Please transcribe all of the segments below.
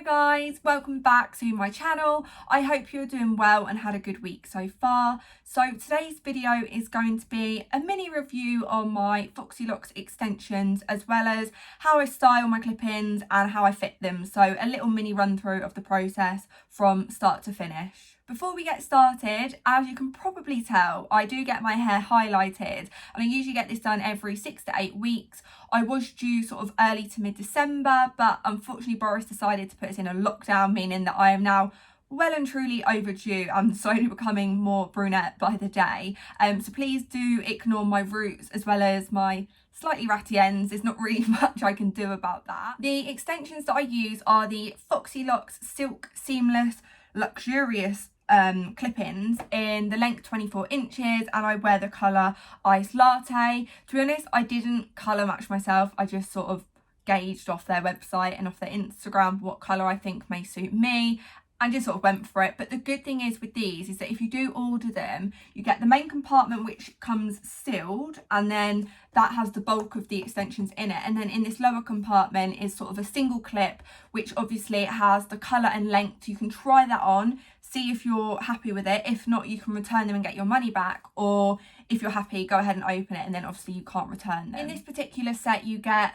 Hello guys, welcome back to my channel. I hope you're doing well and had a good week so far. So today's video is going to be a mini review on my Foxy Locks extensions, as well as how I style my clip-ins and how I fit them. So a little mini run through of the process from start to finish. Before we get started, as you can probably tell, I do get my hair highlighted, and I usually get this done every 6 to 8 weeks. I was due sort of early to mid-December, but unfortunately Boris decided to put us in a lockdown, meaning that I am now well and truly overdue. I'm slowly becoming more brunette by the day. So please do ignore my roots as well as my slightly ratty ends. There's not really much I can do about that. The extensions that I use are the Foxy Locks Silk Seamless Luxurious clip-ins in the length 24 inches, and I wear the colour Ice Latte. To be honest, I didn't colour match myself. I just sort of gauged off their website and off their Instagram what colour I think may suit me, and just sort of went for it. But the good thing is with these is that if you do order them, you get the main compartment which comes sealed, and then that has the bulk of the extensions in it, and then in this lower compartment is sort of a single clip which obviously has the colour and length. You can try that on, see if you're happy with it. If not, you can return them and get your money back, or if you're happy, go ahead and open it, and then obviously you can't return them. In this particular set you get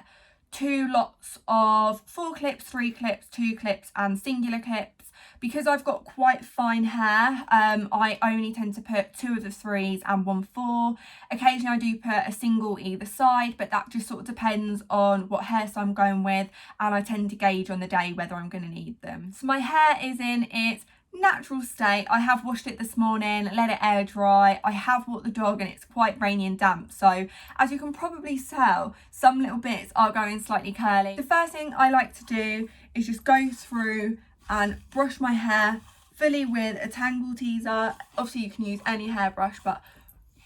2 lots of 4 clips, 3 clips, 2 clips and singular clips. Because I've got quite fine hair, I only tend to put 2 of the 3s and 1 4. Occasionally I do put a single either side, but that just sort of depends on what hairstyle I'm going with, and I tend to gauge on the day whether I'm going to need them. So my hair is in its natural state. I have washed it this morning, let it air dry. I have walked the dog and it's quite rainy and damp, so as you can probably tell, some little bits are going slightly curly. The first thing I like to do is just go through and brush my hair fully with a tangle teaser. Obviously you can use any hairbrush, but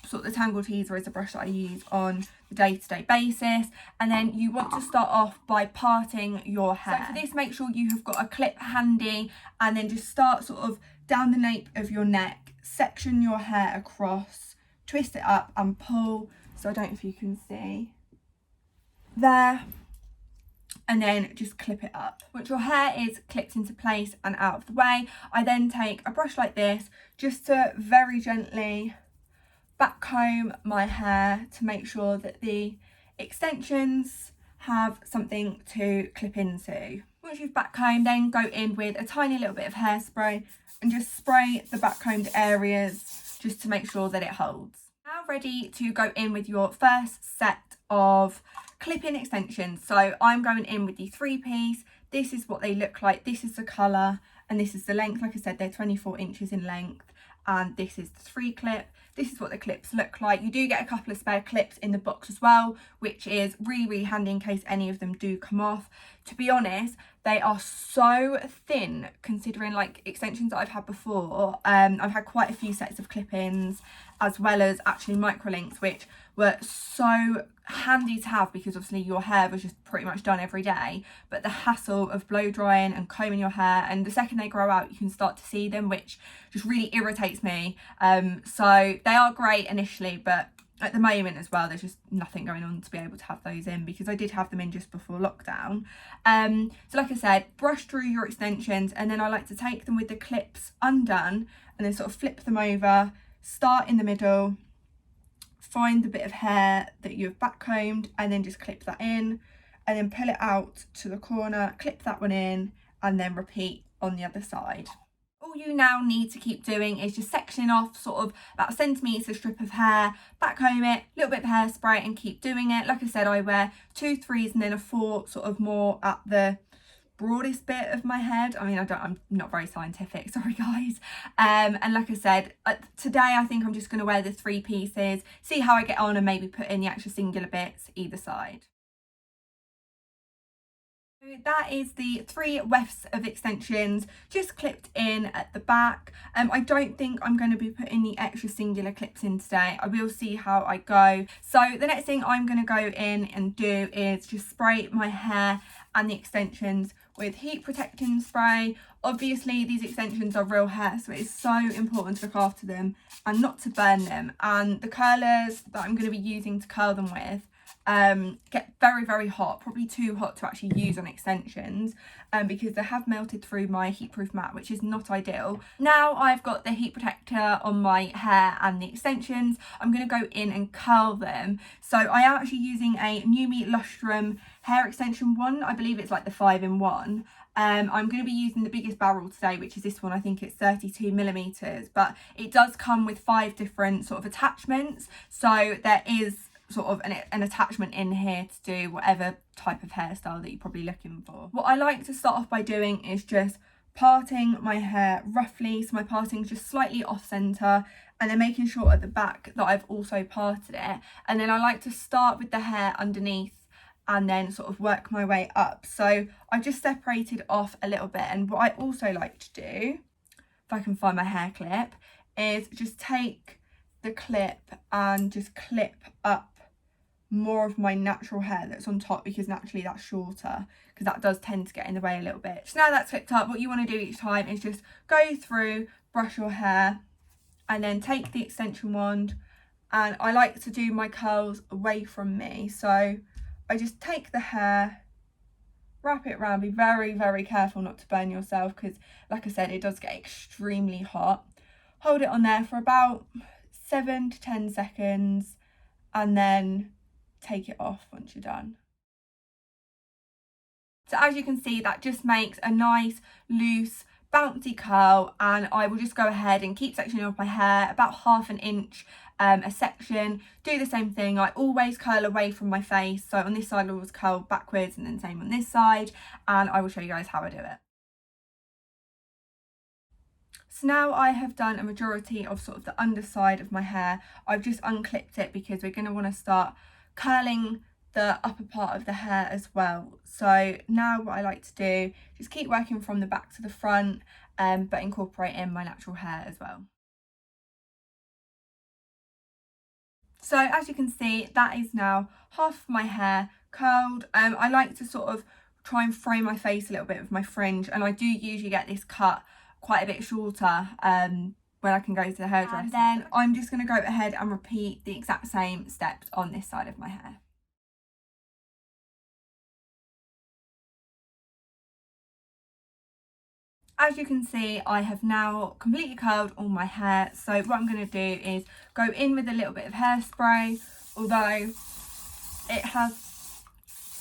sort of the tangle teaser is a brush that I use on the day-to-day basis. And then you want to start off by parting your hair. So for this, make sure you have got a clip handy, and then just start sort of down the nape of your neck, section your hair across, twist it up and pull. So I don't know if you can see there, and then just clip it up. Once your hair is clipped into place and out of the way, I then take a brush like this just to very gently backcomb my hair to make sure that the extensions have something to clip into. Once you've backcombed, then go in with a tiny little bit of hairspray and just spray the backcombed areas just to make sure that it holds. Now ready to go in with your first set of clip-in extensions. So I'm going in with the 3-piece. This is what they look like. This is the colour and this is the length. Like I said, they're 24 inches in length, and this is the 3-clip. This is what the clips look like. You do get a couple of spare clips in the box as well, which is really handy in case any of them do come off. To be honest, they are so thin considering like extensions that I've had before. I've had quite a few sets of clip-ins as well as actually micro links, which were so handy to have because obviously your hair was just pretty much done every day, but the hassle of blow drying and combing your hair, and the second they grow out you can start to see them, which just really irritates me. So they are great initially, but at the moment as well there's just nothing going on to be able to have those in, because I did have them in just before lockdown. So like I said, brush through your extensions, and then I like to take them with the clips undone and then sort of flip them over, start in the middle, find the bit of hair that you've backcombed and then just clip that in, and then pull it out to the corner, clip that one in, and then repeat on the other side. All you now need to keep doing is just sectioning off sort of about a centimetre strip of hair, backcomb it, a little bit of hairspray and keep doing it. Like I said, I wear 2 3s and then a 4 sort of more at the broadest bit of my head. I mean, I'm not very scientific, sorry guys. And like I said, today I think I'm just going to wear the 3 pieces, see how I get on, and maybe put in the extra singular bits either side. So that is the 3 wefts of extensions just clipped in at the back. I don't think I'm going to be putting the extra singular clips in today. I will see how I go. So the next thing I'm going to go in and do is just spray my hair and the extensions with heat protecting spray. Obviously these extensions are real hair, so it is so important to look after them and not to burn them, and the curlers that I'm going to be using to curl them with get very, very hot, probably too hot to actually use on extensions, because they have melted through my heatproof mat, which is not ideal. Now I've got the heat protector on my hair and the extensions, I'm going to go in and curl them. So I am actually using a New Me Lustrum hair extension one. I believe it's like the 5-in-1. I'm going to be using the biggest barrel today, which is this one. I think it's 32mm, but it does come with 5 different sort of attachments. So there is sort of an attachment in here to do whatever type of hairstyle that you're probably looking for. What I like to start off by doing is just parting my hair roughly, so my parting is just slightly off centre, and then making sure at the back that I've also parted it. And then I like to start with the hair underneath and then sort of work my way up. So I've just separated off a little bit, and what I also like to do, if I can find my hair clip, is just take the clip and just clip up more of my natural hair that's on top, because naturally that's shorter, because that does tend to get in the way a little bit. So now that's clipped up, what you want to do each time is just go through, brush your hair, and then take the extension wand. And I like to do my curls away from me, so I just take the hair, wrap it around, be very, very careful not to burn yourself, because like I said, it does get extremely hot. Hold it on there for about 7 to 10 seconds, and then take it off once you're done. So as you can see, that just makes a nice loose bouncy curl, and I will just go ahead and keep sectioning off my hair about 1/2 inch a section. Do the same thing, I always curl away from my face, so on this side I always curl backwards, and then same on this side, and I will show you guys how I do it. So now I have done a majority of sort of the underside of my hair. I've just unclipped it because we're going to want to start curling the upper part of the hair as well. So now what I like to do, just keep working from the back to the front, but incorporate in my natural hair as well. So as you can see, that is now half of my hair curled. I like to sort of try and frame my face a little bit with my fringe, and I do usually get this cut quite a bit shorter when I can go to the hairdresser. And then I'm just going to go ahead and repeat the exact same steps on this side of my hair. As you can see, I have now completely curled all my hair. So what I'm going to do is go in with a little bit of hairspray, although it has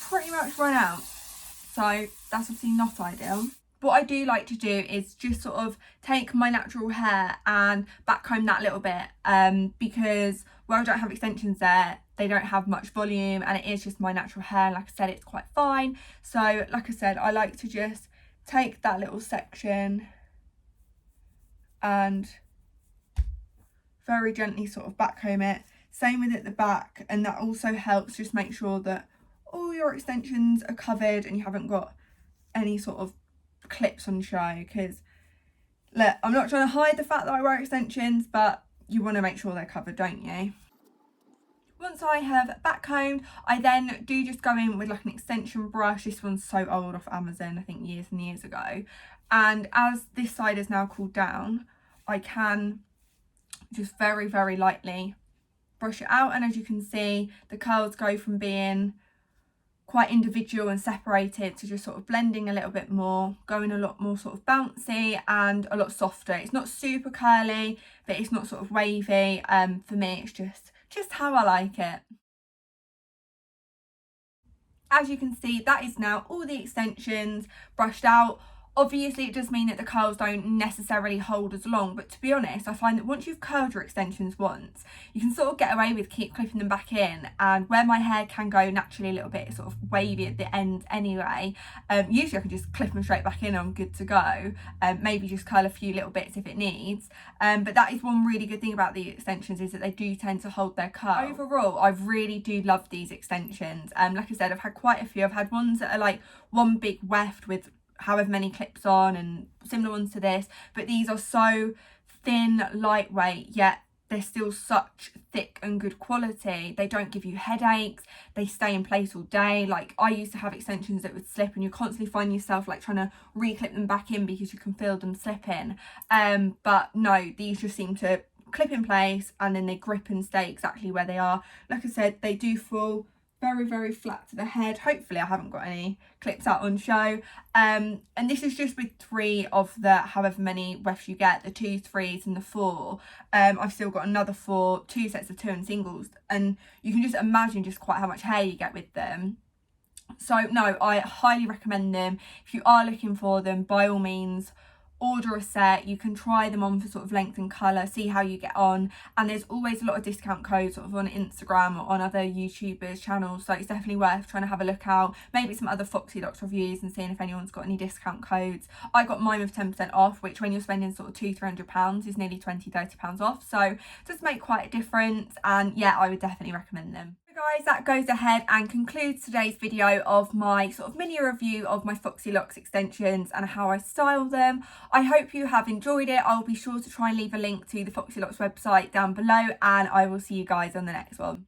pretty much run out. So that's obviously not ideal. What I do like to do is just sort of take my natural hair and backcomb that a little bit, because where I don't have extensions there, they don't have much volume, and it is just my natural hair. Like I said, it's quite fine. So like I said, I like to just take that little section and very gently sort of backcomb it. Same with at the back, and that also helps just make sure that all your extensions are covered and you haven't got any sort of clips on show, because look, I'm not trying to hide the fact that I wear extensions, but you want to make sure they're covered, don't you? Once I have backcombed, I then do just go in with like an extension brush. This one's so old, off Amazon, I think years and years ago. And as this side is now cooled down, I can just very, very lightly brush it out. And as you can see, the curls go from being quite individual and separated to just sort of blending a little bit more, going a lot more sort of bouncy and a lot softer. It's not super curly, but it's not sort of wavy. For me, it's just how I like it. As you can see, that is now all the extensions brushed out. Obviously, it does mean that the curls don't necessarily hold as long, but to be honest, I find that once you've curled your extensions once, you can sort of get away with keep clipping them back in. And where my hair can go naturally a little bit sort of wavy at the end anyway, usually I can just clip them straight back in and I'm good to go. Maybe just curl a few little bits if it needs. But that is one really good thing about the extensions, is that they do tend to hold their curl. Overall, I really do love these extensions. Like I said, I've had quite a few. I've had ones that are like one big weft with however many clips on, and similar ones to this, but these are so thin, lightweight, yet they're still such thick and good quality. They don't give you headaches, they stay in place all day. Like, I used to have extensions that would slip, and you constantly find yourself like trying to re-clip them back in because you can feel them slipping. But no, these just seem to clip in place, and then they grip and stay exactly where they are. Like I said, they do fall very, very flat to the head. Hopefully I haven't got any clips out on show. And this is just with 3 of the however many wefts you get, the 2, 3s and the 4. I've still got another 4, 2 sets of 2 and singles, and you can just imagine just quite how much hair you get with them. So no, I highly recommend them. If you are looking for them, by all means order a set. You can try them on for sort of length and colour, see how you get on, and there's always a lot of discount codes sort of on Instagram or on other YouTubers channels, so it's definitely worth trying to have a look out, maybe some other Foxy Locks reviews and seeing if anyone's got any discount codes. I got mine with 10% off, which when you're spending sort of £200-300 is nearly £20-30 off, so it does make quite a difference, and yeah, I would definitely recommend them. Guys, that goes ahead and concludes today's video of my sort of mini review of my Foxy Locks extensions and how I style them. I hope you have enjoyed it. I'll be sure to try and leave a link to the Foxy Locks website down below, and I will see you guys on the next one.